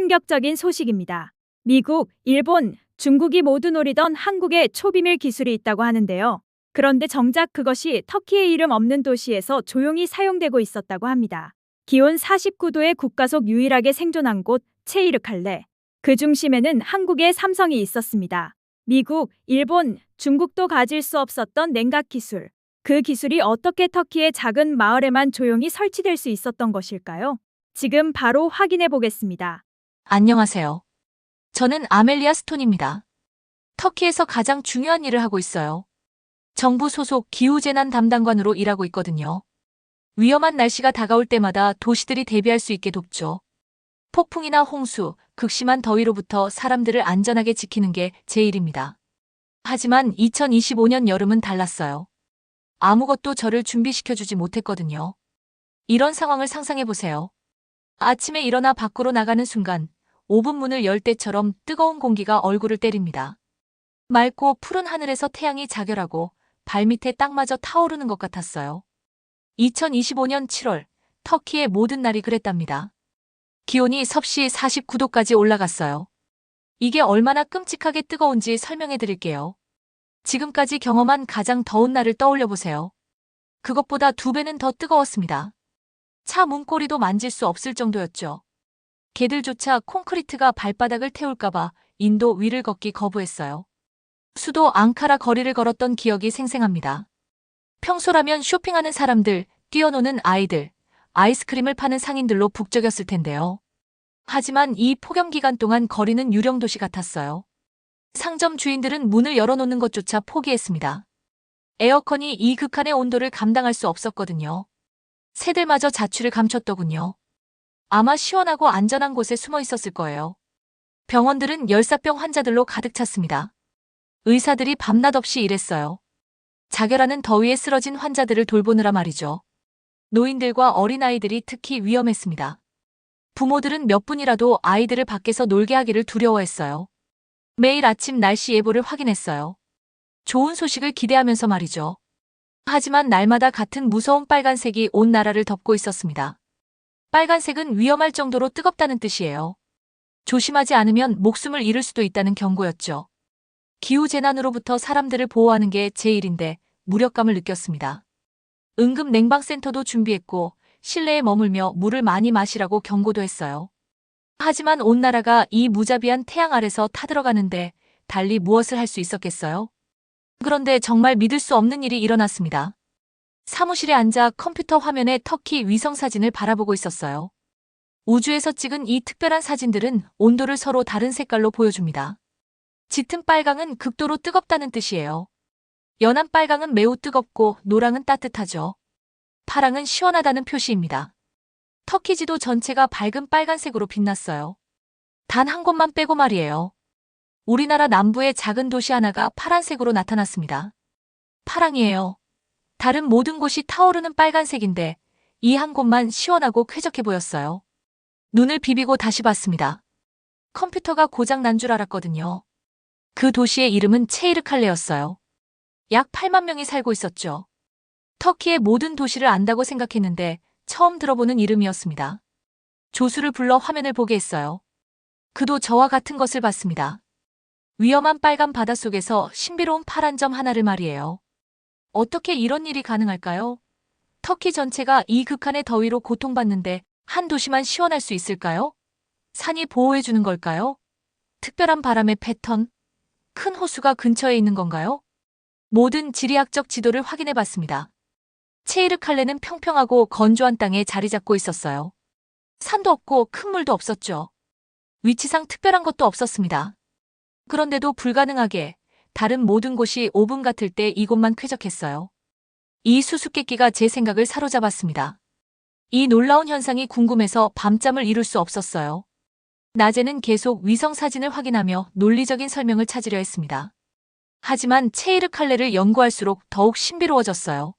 충격적인 소식입니다. 미국, 일본, 중국이 모두 노리던 한국에 초비밀 기술이 있다고 하는데요. 그런데 정작 그것이 터키의 이름 없는 도시에서 조용히 사용되고 있었다고 합니다. 기온 49도의 국가 속 유일하게 생존한 곳, 체이르칼레. 그 중심에는 한국의 삼성이 있었습니다. 미국, 일본, 중국도 가질 수 없었던 냉각 기술. 그 기술이 어떻게 터키의 작은 마을에만 조용히 설치될 수 있었던 것일까요? 지금 바로 확인해 보겠습니다. 안녕하세요. 저는 아멜리아 스톤입니다. 터키에서 가장 중요한 일을 하고 있어요. 정부 소속 기후재난 담당관으로 일하고 있거든요. 위험한 날씨가 다가올 때마다 도시들이 대비할 수 있게 돕죠. 폭풍이나 홍수, 극심한 더위로부터 사람들을 안전하게 지키는 게 제 일입니다. 하지만 2025년 여름은 달랐어요. 아무것도 저를 준비시켜주지 못했거든요. 이런 상황을 상상해보세요. 아침에 일어나 밖으로 나가는 순간 5분 문을 열 때처럼 뜨거운 공기가 얼굴을 때립니다. 맑고 푸른 하늘에서 태양이 자결하고 발밑에 땅마저 타오르는 것 같았어요. 2025년 7월, 터키의 모든 날이 그랬답니다. 기온이 섭씨 49도까지 올라갔어요. 이게 얼마나 끔찍하게 뜨거운지 설명해 드릴게요. 지금까지 경험한 가장 더운 날을 떠올려 보세요. 그것보다 2배는 더 뜨거웠습니다. 차 문고리도 만질 수 없을 정도였죠. 개들조차 콘크리트가 발바닥을 태울까봐 인도 위를 걷기 거부했어요. 수도 앙카라 거리를 걸었던 기억이 생생합니다. 평소라면 쇼핑하는 사람들, 뛰어노는 아이들, 아이스크림을 파는 상인들로 북적였을 텐데요. 하지만 이 폭염 기간 동안 거리는 유령 도시 같았어요. 상점 주인들은 문을 열어놓는 것조차 포기했습니다. 에어컨이 이 극한의 온도를 감당할 수 없었거든요. 새들마저 자취를 감췄더군요. 아마 시원하고 안전한 곳에 숨어 있었을 거예요. 병원들은 열사병 환자들로 가득 찼습니다. 의사들이 밤낮 없이 일했어요. 자결하는 더위에 쓰러진 환자들을 돌보느라 말이죠. 노인들과 어린아이들이 특히 위험했습니다. 부모들은 몇 분이라도 아이들을 밖에서 놀게 하기를 두려워했어요. 매일 아침 날씨 예보를 확인했어요. 좋은 소식을 기대하면서 말이죠. 하지만 날마다 같은 무서운 빨간색이 온 나라를 덮고 있었습니다. 빨간색은 위험할 정도로 뜨겁다는 뜻이에요. 조심하지 않으면 목숨을 잃을 수도 있다는 경고였죠. 기후재난으로부터 사람들을 보호하는 게 제 일인데 무력감을 느꼈습니다. 응급 냉방센터도 준비했고 실내에 머물며 물을 많이 마시라고 경고도 했어요. 하지만 온 나라가 이 무자비한 태양 아래서 타들어가는데 달리 무엇을 할 수 있었겠어요? 그런데 정말 믿을 수 없는 일이 일어났습니다. 사무실에 앉아 컴퓨터 화면에 터키 위성 사진을 바라보고 있었어요. 우주에서 찍은 이 특별한 사진들은 온도를 서로 다른 색깔로 보여줍니다. 짙은 빨강은 극도로 뜨겁다는 뜻이에요. 연한 빨강은 매우 뜨겁고 노랑은 따뜻하죠. 파랑은 시원하다는 표시입니다. 터키 지도 전체가 밝은 빨간색으로 빛났어요. 단 한 곳만 빼고 말이에요. 우리나라 남부의 작은 도시 하나가 파란색으로 나타났습니다. 파랑이에요. 다른 모든 곳이 타오르는 빨간색인데 이 한 곳만 시원하고 쾌적해 보였어요. 눈을 비비고 다시 봤습니다. 컴퓨터가 고장 난 줄 알았거든요. 그 도시의 이름은 체이르칼레였어요. 약 8만 명이 살고 있었죠. 터키의 모든 도시를 안다고 생각했는데 처음 들어보는 이름이었습니다. 조수를 불러 화면을 보게 했어요. 그도 저와 같은 것을 봤습니다. 위험한 빨간 바닷속에서 신비로운 파란 점 하나를 말이에요. 어떻게 이런 일이 가능할까요? 터키 전체가 이 극한의 더위로 고통받는데 한 도시만 시원할 수 있을까요? 산이 보호해주는 걸까요? 특별한 바람의 패턴? 큰 호수가 근처에 있는 건가요? 모든 지리학적 지도를 확인해 봤습니다. 체이르칼레는 평평하고 건조한 땅에 자리 잡고 있었어요. 산도 없고 큰 물도 없었죠. 위치상 특별한 것도 없었습니다. 그런데도 불가능하게 다른 모든 곳이 5분 같을 때 이곳만 쾌적했어요. 이 수수께끼가 제 생각을 사로잡았습니다. 이 놀라운 현상이 궁금해서 밤잠을 이룰 수 없었어요. 낮에는 계속 위성 사진을 확인하며 논리적인 설명을 찾으려 했습니다. 하지만 체이르칼레를 연구할수록 더욱 신비로워졌어요.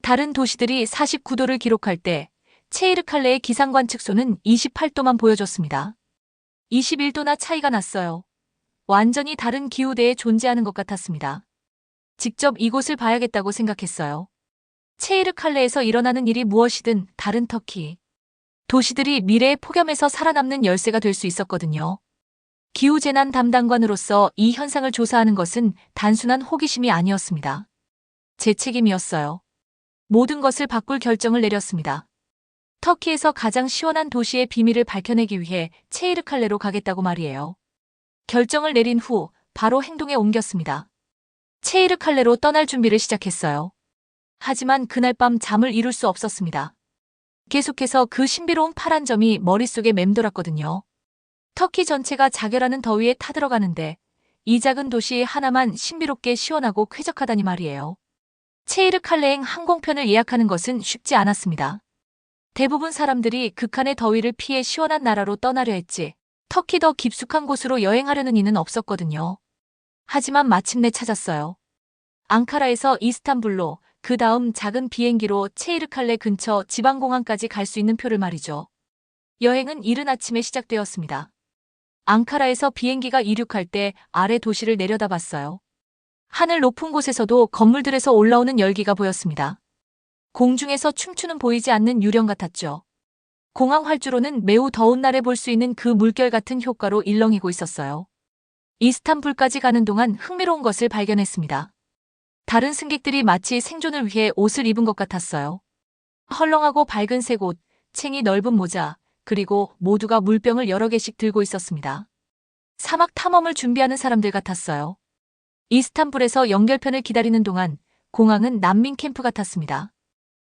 다른 도시들이 49도를 기록할 때 체이르칼레의 기상관측소는 28도만 보여줬습니다. 21도나 차이가 났어요. 완전히 다른 기후대에 존재하는 것 같았습니다. 직접 이곳을 봐야겠다고 생각했어요. 체이르칼레에서 일어나는 일이 무엇이든 다른 터키. 도시들이 미래의 폭염에서 살아남는 열쇠가 될 수 있었거든요. 기후재난 담당관으로서 이 현상을 조사하는 것은 단순한 호기심이 아니었습니다. 제 책임이었어요. 모든 것을 바꿀 결정을 내렸습니다. 터키에서 가장 시원한 도시의 비밀을 밝혀내기 위해 체이르칼레로 가겠다고 말이에요. 결정을 내린 후 바로 행동에 옮겼습니다. 체이르칼레로 떠날 준비를 시작했어요. 하지만 그날 밤 잠을 이룰 수 없었습니다. 계속해서 그 신비로운 파란 점이 머릿속에 맴돌았거든요. 터키 전체가 자결하는 더위에 타들어가는데 이 작은 도시 하나만 신비롭게 시원하고 쾌적하다니 말이에요. 체이르칼레행 항공편을 예약하는 것은 쉽지 않았습니다. 대부분 사람들이 극한의 더위를 피해 시원한 나라로 떠나려 했지 터키 더 깊숙한 곳으로 여행하려는 이는 없었거든요. 하지만 마침내 찾았어요. 앙카라에서 이스탄불로 그 다음 작은 비행기로 체이르칼레 근처 지방공항까지 갈 수 있는 표를 말이죠. 여행은 이른 아침에 시작되었습니다. 앙카라에서 비행기가 이륙할 때 아래 도시를 내려다봤어요. 하늘 높은 곳에서도 건물들에서 올라오는 열기가 보였습니다. 공중에서 춤추는 보이지 않는 유령 같았죠. 공항 활주로는 매우 더운 날에 볼 수 있는 그 물결 같은 효과로 일렁이고 있었어요. 이스탄불까지 가는 동안 흥미로운 것을 발견했습니다. 다른 승객들이 마치 생존을 위해 옷을 입은 것 같았어요. 헐렁하고 밝은색 옷, 챙이 넓은 모자, 그리고 모두가 물병을 여러 개씩 들고 있었습니다. 사막 탐험을 준비하는 사람들 같았어요. 이스탄불에서 연결편을 기다리는 동안 공항은 난민 캠프 같았습니다.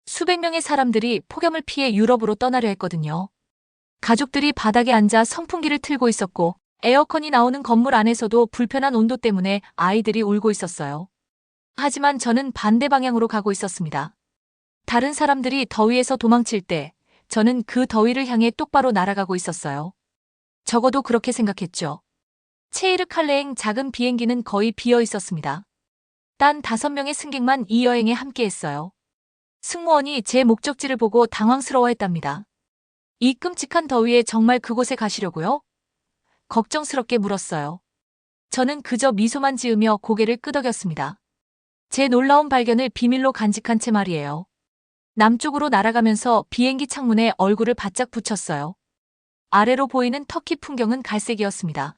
수백 명의 사람들이 폭염을 피해 유럽으로 떠나려 했거든요. 가족들이 바닥에 앉아 선풍기를 틀고 있었고 에어컨이 나오는 건물 안에서도 불편한 온도 때문에 아이들이 울고 있었어요. 하지만 저는 반대 방향으로 가고 있었습니다. 다른 사람들이 더위에서 도망칠 때 저는 그 더위를 향해 똑바로 날아가고 있었어요. 적어도 그렇게 생각했죠. 체이르칼레행 작은 비행기는 거의 비어 있었습니다. 단 5명의 승객만 이 여행에 함께했어요. 승무원이 제 목적지를 보고 당황스러워했답니다. 이 끔찍한 더위에 정말 그곳에 가시려고요? 걱정스럽게 물었어요. 저는 그저 미소만 지으며 고개를 끄덕였습니다. 제 놀라운 발견을 비밀로 간직한 채 말이에요. 남쪽으로 날아가면서 비행기 창문에 얼굴을 바짝 붙였어요. 아래로 보이는 터키 풍경은 갈색이었습니다.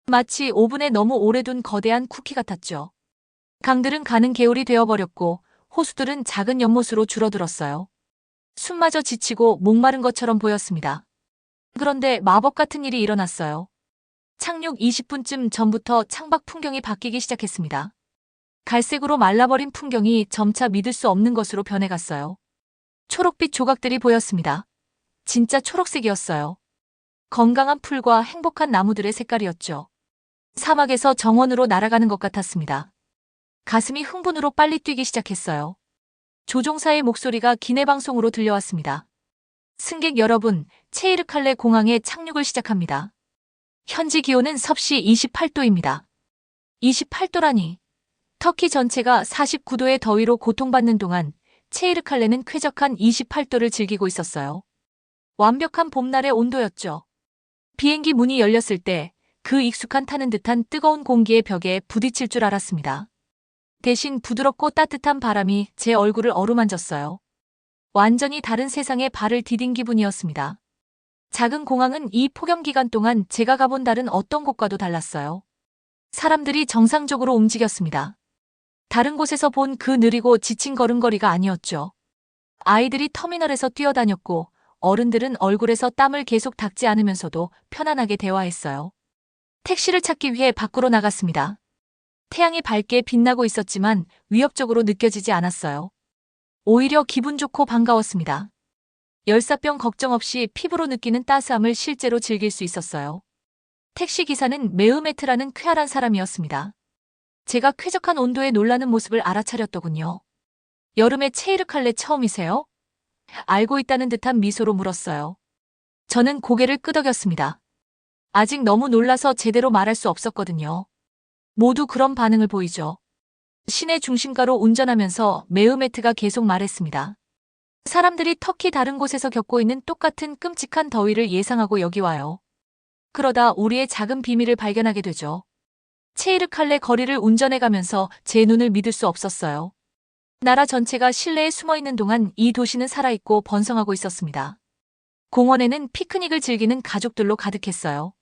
마치 오븐에 너무 오래 둔 거대한 쿠키 같았죠. 강들은 가는 개울이 되어버렸고 호수들은 작은 연못으로 줄어들었어요. 숨마저 지치고 목마른 것처럼 보였습니다. 그런데 마법 같은 일이 일어났어요. 착륙 20분쯤 전부터 창밖 풍경이 바뀌기 시작했습니다. 갈색으로 말라버린 풍경이 점차 믿을 수 없는 것으로 변해갔어요. 초록빛 조각들이 보였습니다. 진짜 초록색이었어요. 건강한 풀과 행복한 나무들의 색깔이었죠. 사막에서 정원으로 날아가는 것 같았습니다. 가슴이 흥분으로 빨리 뛰기 시작했어요. 조종사의 목소리가 기내방송으로 들려왔습니다. 승객 여러분, 체이르칼레 공항에 착륙을 시작합니다. 현지 기온은 섭씨 28도입니다. 28도라니. 터키 전체가 49도의 더위로 고통받는 동안 체이르칼레는 쾌적한 28도를 즐기고 있었어요. 완벽한 봄날의 온도였죠. 비행기 문이 열렸을 때 그 익숙한 타는 듯한 뜨거운 공기의 벽에 부딪힐 줄 알았습니다. 대신 부드럽고 따뜻한 바람이 제 얼굴을 어루만졌어요. 완전히 다른 세상에 발을 디딘 기분이었습니다. 작은 공항은 이 폭염 기간 동안 제가 가본 다른 어떤 곳과도 달랐어요. 사람들이 정상적으로 움직였습니다. 다른 곳에서 본 그 느리고 지친 걸음걸이가 아니었죠. 아이들이 터미널에서 뛰어다녔고 어른들은 얼굴에서 땀을 계속 닦지 않으면서도 편안하게 대화했어요. 택시를 찾기 위해 밖으로 나갔습니다. 태양이 밝게 빛나고 있었지만 위협적으로 느껴지지 않았어요. 오히려 기분 좋고 반가웠습니다. 열사병 걱정 없이 피부로 느끼는 따스함을 실제로 즐길 수 있었어요. 택시 기사는 메흐메트라는 쾌활한 사람이었습니다. 제가 쾌적한 온도에 놀라는 모습을 알아차렸더군요. 여름에 체이르칼레 처음이세요? 알고 있다는 듯한 미소로 물었어요. 저는 고개를 끄덕였습니다. 아직 너무 놀라서 제대로 말할 수 없었거든요. 모두 그런 반응을 보이죠. 시내 중심가로 운전하면서 메흐메트가 계속 말했습니다. 사람들이 터키 다른 곳에서 겪고 있는 똑같은 끔찍한 더위를 예상하고 여기 와요. 그러다 우리의 작은 비밀을 발견하게 되죠. 체이르칼레 거리를 운전해가면서 제 눈을 믿을 수 없었어요. 나라 전체가 실내에 숨어있는 동안 이 도시는 살아있고 번성하고 있었습니다. 공원에는 피크닉을 즐기는 가족들로 가득했어요.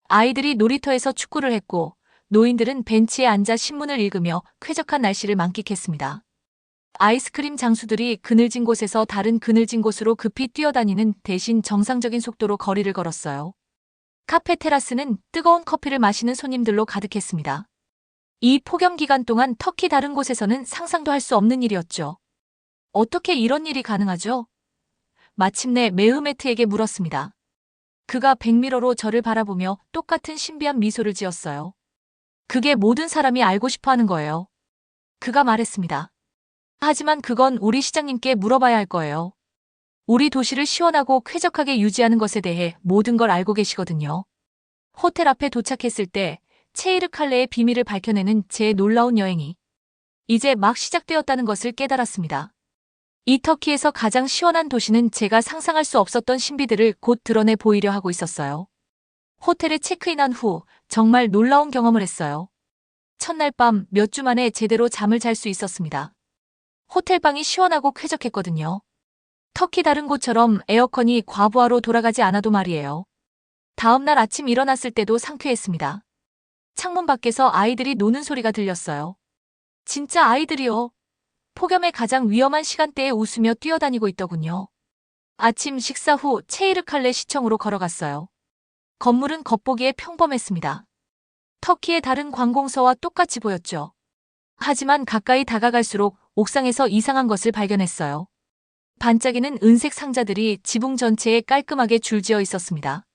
아이들이 놀이터에서 축구를 했고 노인들은 벤치에 앉아 신문을 읽으며 쾌적한 날씨를 만끽했습니다. 아이스크림 장수들이 그늘진 곳에서 다른 그늘진 곳으로 급히 뛰어다니는 대신 정상적인 속도로 거리를 걸었어요. 카페 테라스는 뜨거운 커피를 마시는 손님들로 가득했습니다. 이 폭염 기간 동안 터키 다른 곳에서는 상상도 할 수 없는 일이었죠. 어떻게 이런 일이 가능하죠? 마침내 메흐메트에게 물었습니다. 그가 백미러로 저를 바라보며 똑같은 신비한 미소를 지었어요. 그게 모든 사람이 알고 싶어 하는 거예요. 그가 말했습니다. 하지만 그건 우리 시장님께 물어봐야 할 거예요. 우리 도시를 시원하고 쾌적하게 유지하는 것에 대해 모든 걸 알고 계시거든요. 호텔 앞에 도착했을 때 체이르칼레의 비밀을 밝혀내는 제 놀라운 여행이 이제 막 시작되었다는 것을 깨달았습니다. 이 터키에서 가장 시원한 도시는 제가 상상할 수 없었던 신비들을 곧 드러내 보이려 하고 있었어요. 호텔에 체크인한 후 정말 놀라운 경험을 했어요. 첫날 밤 몇 주 만에 제대로 잠을 잘 수 있었습니다. 호텔방이 시원하고 쾌적했거든요. 터키 다른 곳처럼 에어컨이 과부하로 돌아가지 않아도 말이에요. 다음날 아침 일어났을 때도 상쾌했습니다. 창문 밖에서 아이들이 노는 소리가 들렸어요. 진짜 아이들이요. 폭염의 가장 위험한 시간대에 웃으며 뛰어다니고 있더군요. 아침 식사 후 체이르칼레 시청으로 걸어갔어요. 건물은 겉보기에 평범했습니다. 터키의 다른 관공서와 똑같이 보였죠. 하지만 가까이 다가갈수록 옥상에서 이상한 것을 발견했어요. 반짝이는 은색 상자들이 지붕 전체에 깔끔하게 줄지어 있었습니다.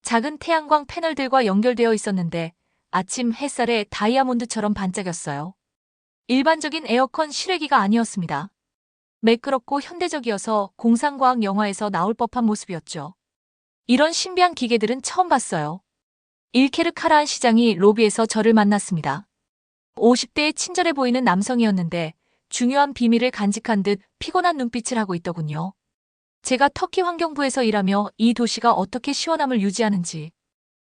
작은 태양광 패널들과 연결되어 있었는데 아침 햇살에 다이아몬드처럼 반짝였어요. 일반적인 에어컨 실외기가 아니었습니다. 매끄럽고 현대적이어서 공상과학 영화에서 나올 법한 모습이었죠. 이런 신비한 기계들은 처음 봤어요. 일케르 카라한 시장이 로비에서 저를 만났습니다. 50대의 친절해 보이는 남성이었는데 중요한 비밀을 간직한 듯 피곤한 눈빛을 하고 있더군요. 제가 터키 환경부에서 일하며 이 도시가 어떻게 시원함을 유지하는지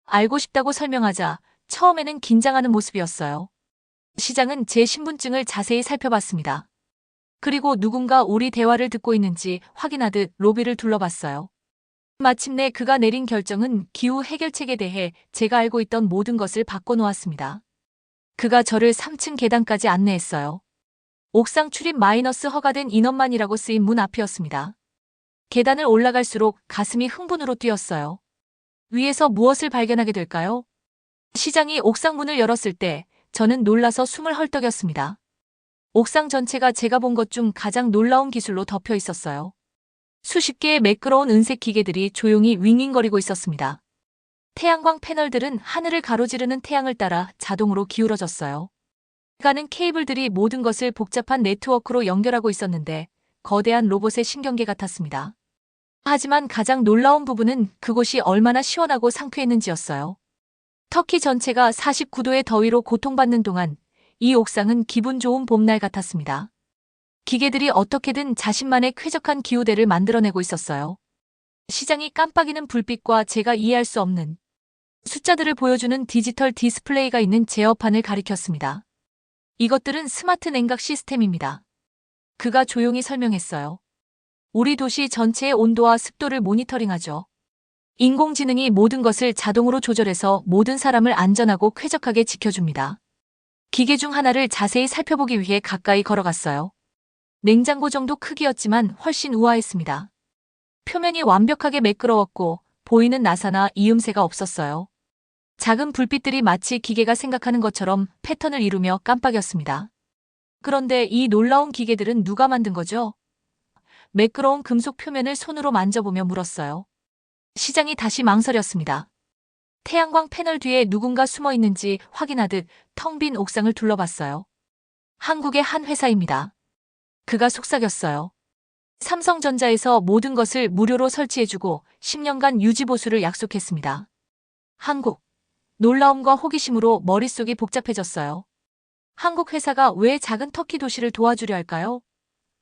알고 싶다고 설명하자 처음에는 긴장하는 모습이었어요. 시장은 제 신분증을 자세히 살펴봤습니다. 그리고 누군가 우리 대화를 듣고 있는지 확인하듯 로비를 둘러봤어요. 마침내 그가 내린 결정은 기후 해결책에 대해 제가 알고 있던 모든 것을 바꿔놓았습니다. 그가 저를 3층 계단까지 안내했어요. 옥상 출입 마이너스 허가된 인원만이라고 쓰인 문 앞이었습니다. 계단을 올라갈수록 가슴이 흥분으로 뛰었어요. 위에서 무엇을 발견하게 될까요? 시장이 옥상 문을 열었을 때 저는 놀라서 숨을 헐떡였습니다. 옥상 전체가 제가 본 것 중 가장 놀라운 기술로 덮여 있었어요. 수십 개의 매끄러운 은색 기계들이 조용히 윙윙거리고 있었습니다. 태양광 패널들은 하늘을 가로지르는 태양을 따라 자동으로 기울어졌어요. 가는 케이블들이 모든 것을 복잡한 네트워크로 연결하고 있었는데 거대한 로봇의 신경계 같았습니다. 하지만 가장 놀라운 부분은 그곳이 얼마나 시원하고 상쾌했는지였어요. 터키 전체가 49도의 더위로 고통받는 동안 이 옥상은 기분 좋은 봄날 같았습니다. 기계들이 어떻게든 자신만의 쾌적한 기후대를 만들어내고 있었어요. 시장이 깜빡이는 불빛과 제가 이해할 수 없는 숫자들을 보여주는 디지털 디스플레이가 있는 제어판을 가리켰습니다. 이것들은 스마트 냉각 시스템입니다. 그가 조용히 설명했어요. 우리 도시 전체의 온도와 습도를 모니터링하죠. 인공지능이 모든 것을 자동으로 조절해서 모든 사람을 안전하고 쾌적하게 지켜줍니다. 기계 중 하나를 자세히 살펴보기 위해 가까이 걸어갔어요. 냉장고 정도 크기였지만 훨씬 우아했습니다. 표면이 완벽하게 매끄러웠고 보이는 나사나 이음새가 없었어요. 작은 불빛들이 마치 기계가 생각하는 것처럼 패턴을 이루며 깜빡였습니다. 그런데 이 놀라운 기계들은 누가 만든 거죠? 매끄러운 금속 표면을 손으로 만져보며 물었어요. 시장이 다시 망설였습니다. 태양광 패널 뒤에 누군가 숨어 있는지 확인하듯 텅 빈 옥상을 둘러봤어요. 한국의 한 회사입니다. 그가 속삭였어요. 삼성전자에서 모든 것을 무료로 설치해주고 10년간 유지보수를 약속했습니다. 한국. 놀라움과 호기심으로 머릿속이 복잡해졌어요. 한국 회사가 왜 작은 터키 도시를 도와주려 할까요?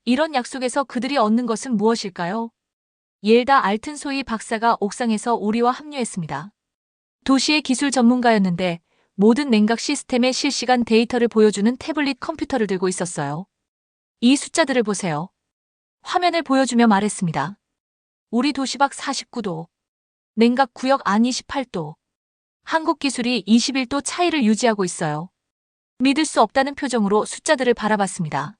이런 약속에서 그들이 얻는 것은 무엇일까요? 옐다 알튼소이 박사가 옥상에서 우리와 합류했습니다. 도시의 기술 전문가였는데 모든 냉각 시스템의 실시간 데이터를 보여주는 태블릿 컴퓨터를 들고 있었어요. 이 숫자들을 보세요. 화면을 보여주며 말했습니다. 우리 도시 밖 49도, 냉각 구역 안 28도, 한국 기술이 21도 차이를 유지하고 있어요. 믿을 수 없다는 표정으로 숫자들을 바라봤습니다.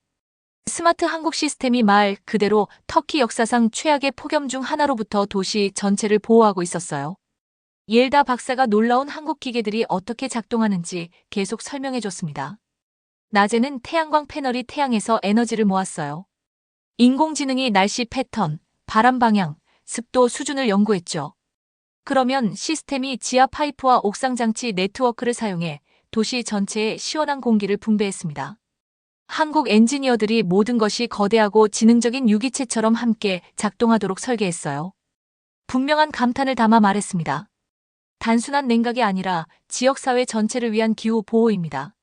스마트 한국 시스템이 말 그대로 터키 역사상 최악의 폭염 중 하나로부터 도시 전체를 보호하고 있었어요. 옐다 박사가 놀라운 한국 기계들이 어떻게 작동하는지 계속 설명해 줬습니다. 낮에는 태양광 패널이 태양에서 에너지를 모았어요. 인공지능이 날씨 패턴, 바람 방향, 습도 수준을 연구했죠. 그러면 시스템이 지하 파이프와 옥상 장치 네트워크를 사용해 도시 전체에 시원한 공기를 분배했습니다. 한국 엔지니어들이 모든 것이 거대하고 지능적인 유기체처럼 함께 작동하도록 설계했어요. 분명한 감탄을 담아 말했습니다. 단순한 냉각이 아니라 지역사회 전체를 위한 기후 보호입니다.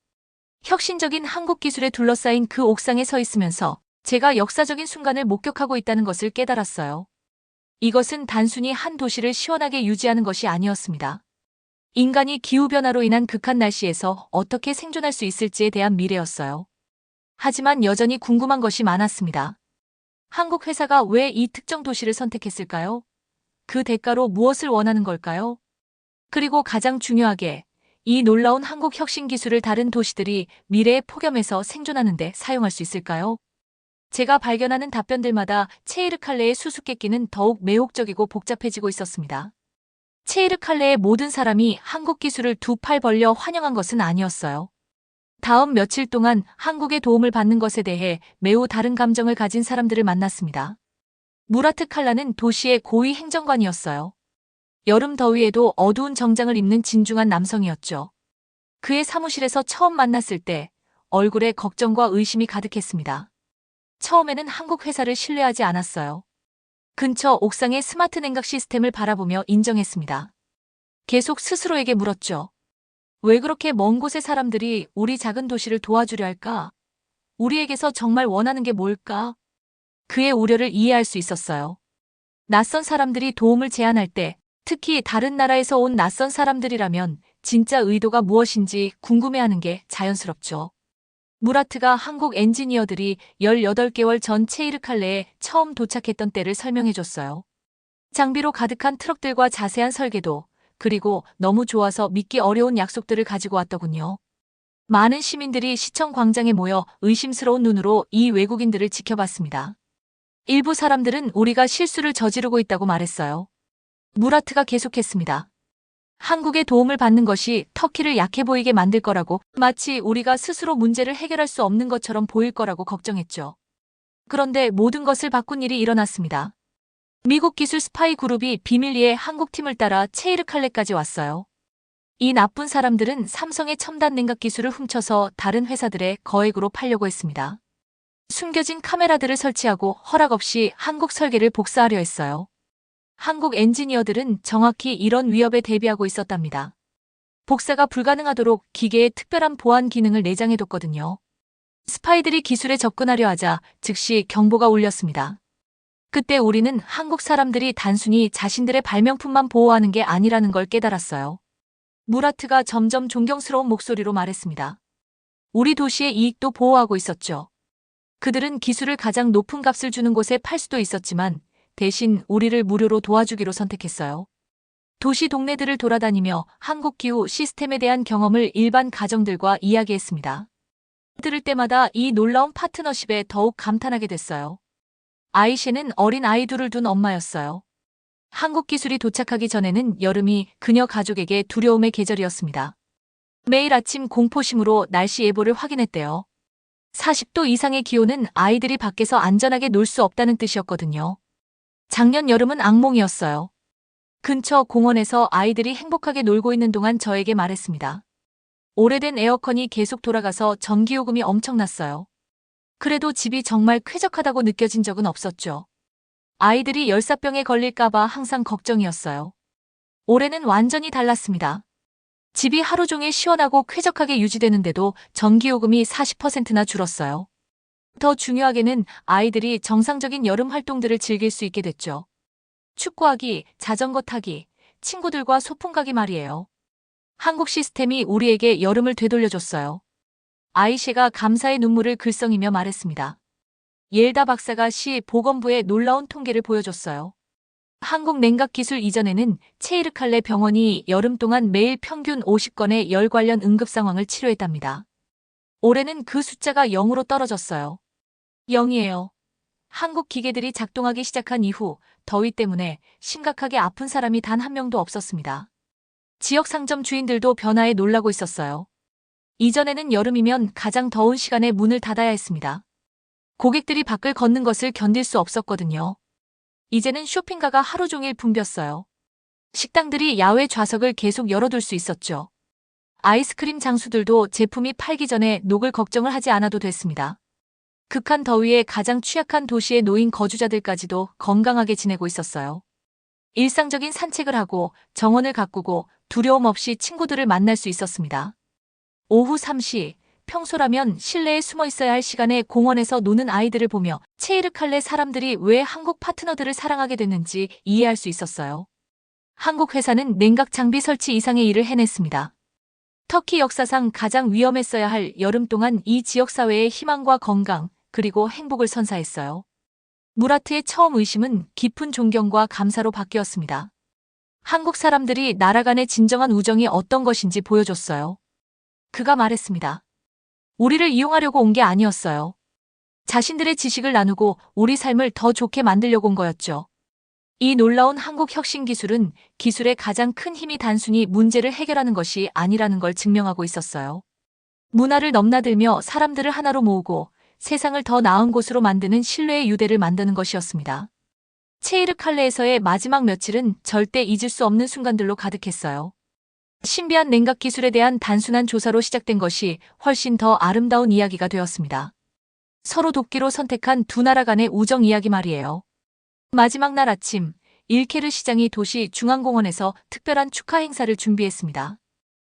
혁신적인 한국 기술에 둘러싸인 그 옥상에 서 있으면서 제가 역사적인 순간을 목격하고 있다는 것을 깨달았어요. 이것은 단순히 한 도시를 시원하게 유지하는 것이 아니었습니다. 인간이 기후변화로 인한 극한 날씨에서 어떻게 생존할 수 있을지에 대한 미래였어요. 하지만 여전히 궁금한 것이 많았습니다. 한국 회사가 왜 이 특정 도시를 선택했을까요? 그 대가로 무엇을 원하는 걸까요? 그리고 가장 중요하게 이 놀라운 한국 혁신 기술을 다른 도시들이 미래의 폭염에서 생존하는 데 사용할 수 있을까요? 제가 발견하는 답변들마다 체이르칼레의 수수께끼는 더욱 매혹적이고 복잡해지고 있었습니다. 체이르칼레의 모든 사람이 한국 기술을 두 팔 벌려 환영한 것은 아니었어요. 다음 며칠 동안 한국의 도움을 받는 것에 대해 매우 다른 감정을 가진 사람들을 만났습니다. 무라트 칼라는 도시의 고위 행정관이었어요. 여름 더위에도 어두운 정장을 입는 진중한 남성이었죠. 그의 사무실에서 처음 만났을 때 얼굴에 걱정과 의심이 가득했습니다. 처음에는 한국 회사를 신뢰하지 않았어요. 근처 옥상의 스마트 냉각 시스템을 바라보며 인정했습니다. 계속 스스로에게 물었죠. 왜 그렇게 먼 곳의 사람들이 우리 작은 도시를 도와주려 할까? 우리에게서 정말 원하는 게 뭘까? 그의 우려를 이해할 수 있었어요. 낯선 사람들이 도움을 제안할 때, 특히 다른 나라에서 온 낯선 사람들이라면 진짜 의도가 무엇인지 궁금해하는 게 자연스럽죠. 무라트가 한국 엔지니어들이 18개월 전 체이르칼레에 처음 도착했던 때를 설명해줬어요. 장비로 가득한 트럭들과 자세한 설계도, 그리고 너무 좋아서 믿기 어려운 약속들을 가지고 왔더군요. 많은 시민들이 시청 광장에 모여 의심스러운 눈으로 이 외국인들을 지켜봤습니다. 일부 사람들은 우리가 실수를 저지르고 있다고 말했어요. 무라트가 계속했습니다. 한국의 도움을 받는 것이 터키를 약해 보이게 만들 거라고, 마치 우리가 스스로 문제를 해결할 수 없는 것처럼 보일 거라고 걱정했죠. 그런데 모든 것을 바꾼 일이 일어났습니다. 미국 기술 스파이 그룹이 비밀리에 한국 팀을 따라 체이르칼레까지 왔어요. 이 나쁜 사람들은 삼성의 첨단 냉각 기술을 훔쳐서 다른 회사들의 거액으로 팔려고 했습니다. 숨겨진 카메라들을 설치하고 허락 없이 한국 설계를 복사하려 했어요. 한국 엔지니어들은 정확히 이런 위협에 대비하고 있었답니다. 복사가 불가능하도록 기계에 특별한 보안 기능을 내장해뒀거든요. 스파이들이 기술에 접근하려 하자 즉시 경보가 울렸습니다. 그때 우리는 한국 사람들이 단순히 자신들의 발명품만 보호하는 게 아니라는 걸 깨달았어요. 무라트가 점점 존경스러운 목소리로 말했습니다. 우리 도시의 이익도 보호하고 있었죠. 그들은 기술을 가장 높은 값을 주는 곳에 팔 수도 있었지만 대신 우리를 무료로 도와주기로 선택했어요. 도시 동네들을 돌아다니며 한국 기후 시스템에 대한 경험을 일반 가정들과 이야기했습니다. 들을 때마다 이 놀라운 파트너십에 더욱 감탄하게 됐어요. 아이셰는 어린 아이 둘을 둔 엄마였어요. 한국 기술이 도착하기 전에는 여름이 그녀 가족에게 두려움의 계절이었습니다. 매일 아침 공포심으로 날씨 예보를 확인했대요. 40도 이상의 기온은 아이들이 밖에서 안전하게 놀 수 없다는 뜻이었거든요. 작년 여름은 악몽이었어요. 근처 공원에서 아이들이 행복하게 놀고 있는 동안 저에게 말했습니다. 오래된 에어컨이 계속 돌아가서 전기요금이 엄청났어요. 그래도 집이 정말 쾌적하다고 느껴진 적은 없었죠. 아이들이 열사병에 걸릴까봐 항상 걱정이었어요. 올해는 완전히 달랐습니다. 집이 하루 종일 시원하고 쾌적하게 유지되는데도 전기요금이 40%나 줄었어요. 더 중요하게는 아이들이 정상적인 여름 활동들을 즐길 수 있게 됐죠. 축구하기, 자전거 타기, 친구들과 소풍 가기 말이에요. 한국 시스템이 우리에게 여름을 되돌려줬어요. 아이셰가 감사의 눈물을 글썽이며 말했습니다. 옐다 박사가 시 보건부의 놀라운 통계를 보여줬어요. 한국 냉각 기술 이전에는 체이르칼레 병원이 여름 동안 매일 평균 50건의 열 관련 응급 상황을 치료했답니다. 올해는 그 숫자가 0으로 떨어졌어요. 0이에요. 한국 기계들이 작동하기 시작한 이후 더위 때문에 심각하게 아픈 사람이 단 한 명도 없었습니다. 지역 상점 주인들도 변화에 놀라고 있었어요. 이전에는 여름이면 가장 더운 시간에 문을 닫아야 했습니다. 고객들이 밖을 걷는 것을 견딜 수 없었거든요. 이제는 쇼핑가가 하루 종일 붐볐어요. 식당들이 야외 좌석을 계속 열어둘 수 있었죠. 아이스크림 장수들도 제품이 팔기 전에 녹을 걱정을 하지 않아도 됐습니다. 극한 더위에 가장 취약한 도시에 놓인 거주자들까지도 건강하게 지내고 있었어요. 일상적인 산책을 하고 정원을 가꾸고 두려움 없이 친구들을 만날 수 있었습니다. 오후 3시, 평소라면 실내에 숨어 있어야 할 시간에 공원에서 노는 아이들을 보며 체이르칼레 사람들이 왜 한국 파트너들을 사랑하게 됐는지 이해할 수 있었어요. 한국 회사는 냉각 장비 설치 이상의 일을 해냈습니다. 터키 역사상 가장 위험했어야 할 여름 동안 이 지역 사회의 희망과 건강, 그리고 행복을 선사했어요. 무라트의 처음 의심은 깊은 존경과 감사로 바뀌었습니다. 한국 사람들이 나라 간의 진정한 우정이 어떤 것인지 보여줬어요. 그가 말했습니다. 우리를 이용하려고 온 게 아니었어요. 자신들의 지식을 나누고 우리 삶을 더 좋게 만들려고 온 거였죠. 이 놀라운 한국 혁신 기술은 기술의 가장 큰 힘이 단순히 문제를 해결하는 것이 아니라는 걸 증명하고 있었어요. 문화를 넘나들며 사람들을 하나로 모으고 세상을 더 나은 곳으로 만드는 신뢰의 유대를 만드는 것이었습니다. 체이르칼레에서의 마지막 며칠은 절대 잊을 수 없는 순간들로 가득했어요. 신비한 냉각 기술에 대한 단순한 조사로 시작된 것이 훨씬 더 아름다운 이야기가 되었습니다. 서로 돕기로 선택한 두 나라 간의 우정 이야기 말이에요. 마지막 날 아침, 일케르 시장이 도시 중앙공원에서 특별한 축하 행사를 준비했습니다.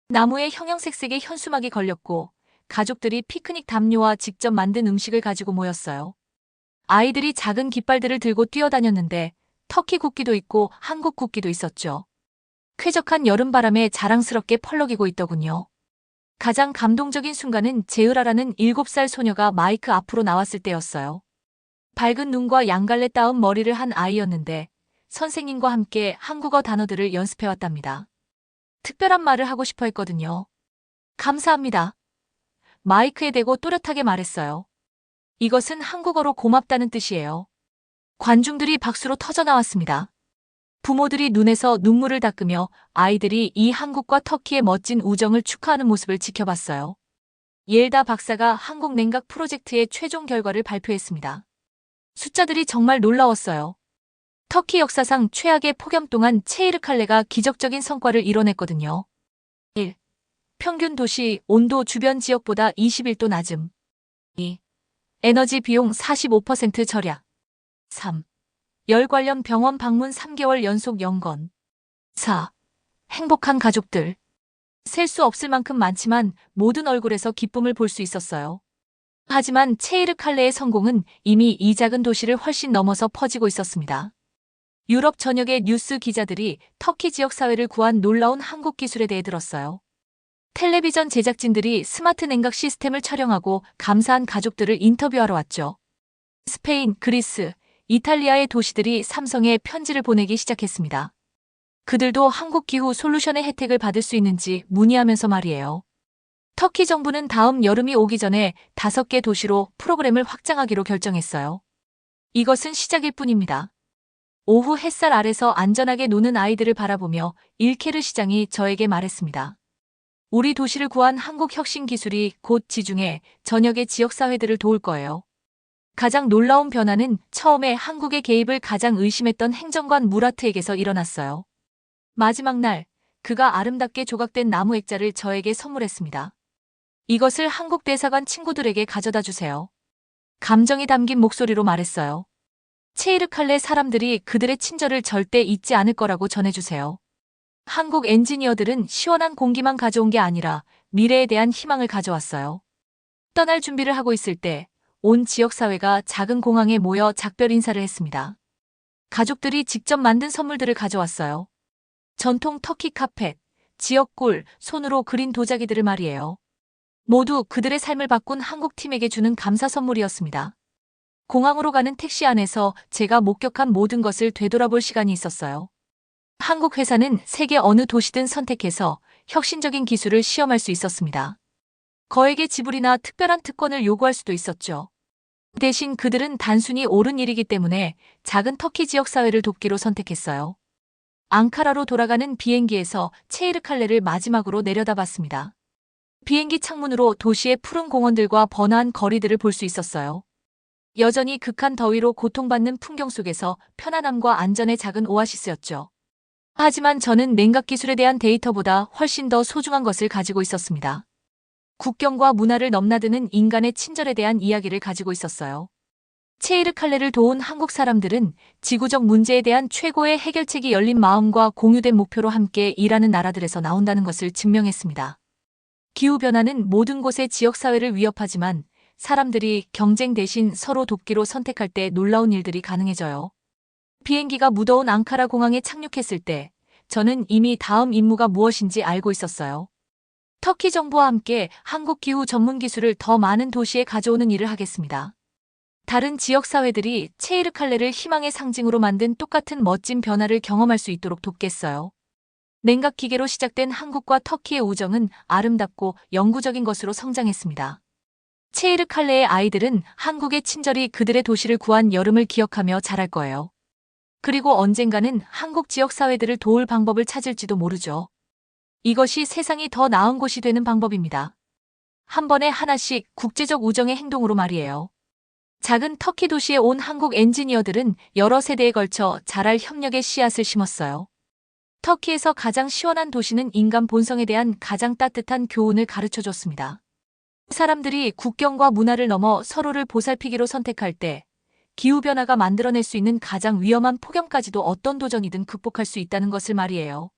나무에 형형색색의 현수막이 걸렸고 가족들이 피크닉 담요와 직접 만든 음식을 가지고 모였어요. 아이들이 작은 깃발들을 들고 뛰어다녔는데 터키 국기도 있고 한국 국기도 있었죠. 쾌적한 여름바람에 자랑스럽게 펄럭이고 있더군요. 가장 감동적인 순간은 제으라라는 7살 소녀가 마이크 앞으로 나왔을 때였어요. 밝은 눈과 양갈래 따은 머리를 한 아이였는데 선생님과 함께 한국어 단어들을 연습해왔답니다. 특별한 말을 하고 싶어 했거든요. 감사합니다. 마이크에 대고 또렷하게 말했어요. 이것은 한국어로 고맙다는 뜻이에요. 관중들이 박수로 터져나왔습니다. 부모들이 눈에서 눈물을 닦으며 아이들이 이 한국과 터키의 멋진 우정을 축하하는 모습을 지켜봤어요. 옐다 박사가 한국 냉각 프로젝트의 최종 결과를 발표했습니다. 숫자들이 정말 놀라웠어요. 터키 역사상 최악의 폭염 동안 체이르칼레가 기적적인 성과를 이뤄냈거든요. 1. 평균 도시 온도 주변 지역보다 21도 낮음. 2. 에너지 비용 45% 절약. 3. 열 관련 병원 방문 3개월 연속 0건. 4. 행복한 가족들. 셀 수 없을 만큼 많지만 모든 얼굴에서 기쁨을 볼 수 있었어요. 하지만 체이르칼레의 성공은 이미 이 작은 도시를 훨씬 넘어서 퍼지고 있었습니다. 유럽 전역의 뉴스 기자들이 터키 지역 사회를 구한 놀라운 한국 기술에 대해 들었어요. 텔레비전 제작진들이 스마트 냉각 시스템을 촬영하고 감사한 가족들을 인터뷰하러 왔죠. 스페인, 그리스, 이탈리아의 도시들이 삼성에 편지를 보내기 시작했습니다. 그들도 한국 기후 솔루션의 혜택을 받을 수 있는지 문의하면서 말이에요. 터키 정부는 다음 여름이 오기 전에 5개 도시로 프로그램을 확장하기로 결정했어요. 이것은 시작일 뿐입니다. 오후 햇살 아래서 안전하게 노는 아이들을 바라보며 일케르 시장이 저에게 말했습니다. 우리 도시를 구한 한국 혁신 기술이 곧 지중해 전역의 지역사회들을 도울 거예요. 가장 놀라운 변화는 처음에 한국의 개입을 가장 의심했던 행정관 무라트에게서 일어났어요. 마지막 날, 그가 아름답게 조각된 나무 액자를 저에게 선물했습니다. 이것을 한국 대사관 친구들에게 가져다 주세요. 감정이 담긴 목소리로 말했어요. 체이르칼레 사람들이 그들의 친절을 절대 잊지 않을 거라고 전해주세요. 한국 엔지니어들은 시원한 공기만 가져온 게 아니라 미래에 대한 희망을 가져왔어요. 떠날 준비를 하고 있을 때 온 지역사회가 작은 공항에 모여 작별 인사를 했습니다. 가족들이 직접 만든 선물들을 가져왔어요. 전통 터키 카펫, 지역 꿀, 손으로 그린 도자기들을 말이에요. 모두 그들의 삶을 바꾼 한국 팀에게 주는 감사 선물이었습니다. 공항으로 가는 택시 안에서 제가 목격한 모든 것을 되돌아볼 시간이 있었어요. 한국 회사는 세계 어느 도시든 선택해서 혁신적인 기술을 시험할 수 있었습니다. 거액의 지불이나 특별한 특권을 요구할 수도 있었죠. 대신 그들은 단순히 옳은 일이기 때문에 작은 터키 지역 사회를 돕기로 선택했어요. 앙카라로 돌아가는 비행기에서 체이르칼레를 마지막으로 내려다봤습니다. 비행기 창문으로 도시의 푸른 공원들과 번화한 거리들을 볼 수 있었어요. 여전히 극한 더위로 고통받는 풍경 속에서 편안함과 안전의 작은 오아시스였죠. 하지만 저는 냉각 기술에 대한 데이터보다 훨씬 더 소중한 것을 가지고 있었습니다. 국경과 문화를 넘나드는 인간의 친절에 대한 이야기를 가지고 있었어요. 체이르칼레를 도운 한국 사람들은 지구적 문제에 대한 최고의 해결책이 열린 마음과 공유된 목표로 함께 일하는 나라들에서 나온다는 것을 증명했습니다. 기후변화는 모든 곳의 지역사회를 위협하지만 사람들이 경쟁 대신 서로 돕기로 선택할 때 놀라운 일들이 가능해져요. 비행기가 무더운 앙카라 공항에 착륙했을 때 저는 이미 다음 임무가 무엇인지 알고 있었어요. 터키 정부와 함께 한국 기후 전문 기술을 더 많은 도시에 가져오는 일을 하겠습니다. 다른 지역사회들이 체이르칼레를 희망의 상징으로 만든 똑같은 멋진 변화를 경험할 수 있도록 돕겠어요. 냉각 기계로 시작된 한국과 터키의 우정은 아름답고 영구적인 것으로 성장했습니다. 체이르칼레의 아이들은 한국의 친절이 그들의 도시를 구한 여름을 기억하며 자랄 거예요. 그리고 언젠가는 한국 지역사회들을 도울 방법을 찾을지도 모르죠. 이것이 세상이 더 나은 곳이 되는 방법입니다. 한 번에 하나씩 국제적 우정의 행동으로 말이에요. 작은 터키 도시에 온 한국 엔지니어들은 여러 세대에 걸쳐 자랄 협력의 씨앗을 심었어요. 터키에서 가장 시원한 도시는 인간 본성에 대한 가장 따뜻한 교훈을 가르쳐줬습니다. 사람들이 국경과 문화를 넘어 서로를 보살피기로 선택할 때 기후변화가 만들어낼 수 있는 가장 위험한 폭염까지도 어떤 도전이든 극복할 수 있다는 것을 말이에요.